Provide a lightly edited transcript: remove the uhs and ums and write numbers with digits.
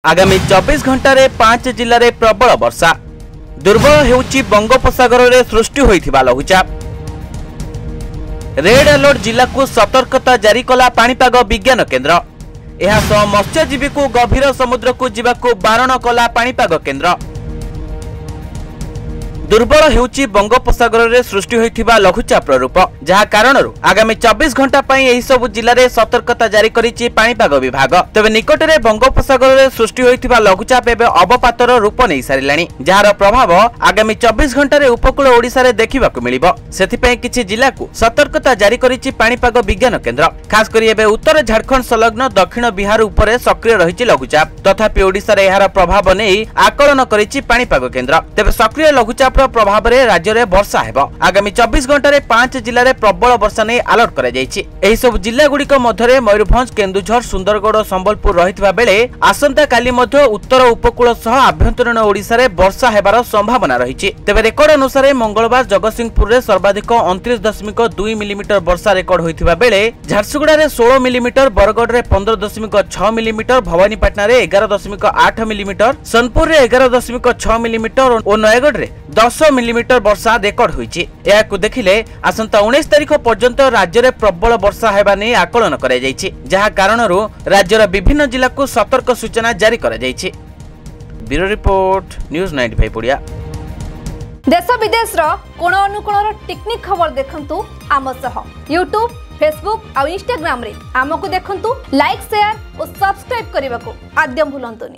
आगामी 24 घंटे 5 जिले में प्रबल वर्षा दुर्बल हेउची बंगोपसागर में सृष्टि होइथिबा लघुचाप। रेड अलर्ट जिला को सतर्कता जारी कला पाणीपाग विज्ञान केन्द्र। यह सह मत्स्यजीवी को गभीर समुद्र को जीवाकू बारण कला पाणीपाग केन्द्र। दुर्बल हेउची बंगोपसागर में सृष्टि होइथिबा लघुचाप रूप, जहा कारण आगामी 24 घंटा एही सब जिले में सतर्कता जारी करिछि पाणीपाग विभाग। तबे निकट में बंगोपसागर में सृष्टि होइथिबा लघुचाप एबे अवपातर रूप नहीं सारिलानी, जार प्रभाव आगामी 24 घंटे उपकूल ओडिशा रे देखिबाकू मिलिबो। सेथिपई किछि जिला को सतर्कता जारी करिछि पाणीपाग विज्ञान केन्द्र। खास करी एबे उत्तर झारखंड संलग्न दक्षिण बिहार उपरे सक्रिय रहिछि लघुचाप। तथापि ओडिशा रे एहार प्रभाव नै आकलन करिछि पाणीपाग केन्द्र। तबे सक्रिय लघुचाप प्रभाव रे राज्य रे वर्षा हेबो। आगामी 24 घंटा रे 5 जिले में प्रबल वर्षा नै अलर्ट करा जायछि। एही सब जिला गुड़िक मध्य मयूरभंज, केन्दुझर, सुंदरगढ़, संबलपुर रहितबा बेले आसंता काली मध्य उत्तर उपकूल सह आभ्यंतरीण ओडिशा रे वर्षा हेबार संभावना रहिछि। तबे रेकर्ड अनुसार मंगलवार जगतसिंहपुर रे सर्वाधिक 29.2 मिलीमीटर वर्षा रेकर्ड होइथिबा बेले झारसुगुड़ा रे 16 मिलीमीटर, बरगढ़ रे 15.6 मिलीमीटर, भवानीपाटना रे 11.8 मिलीमीटर, सोनपुर रे 11.6 मिलीमीटर और नयगढ़ रे 10 मिलीमीटर वर्षा रेकर्ड होइछि। याकु देखिले आसंता 19 तारिख पर्यंत राज्य में प्रबल वर्षा हेबा नै आकलन करा जायछि, जहा कारणरू राज्यर विभिन्न जिला को सतर्क सूचना जारी करा जायछि। Bureau report, news 95 Odia. देश विदेश रो कोण अनुकोण टेक्निक खबर देखंतु आम सह यूट्यूब, फेसबुक और इंस्टाग्राम रे आमको देखंतु। लाइक, शेयर और सब्सक्राइब करने को आद्यम भूलंतुनी।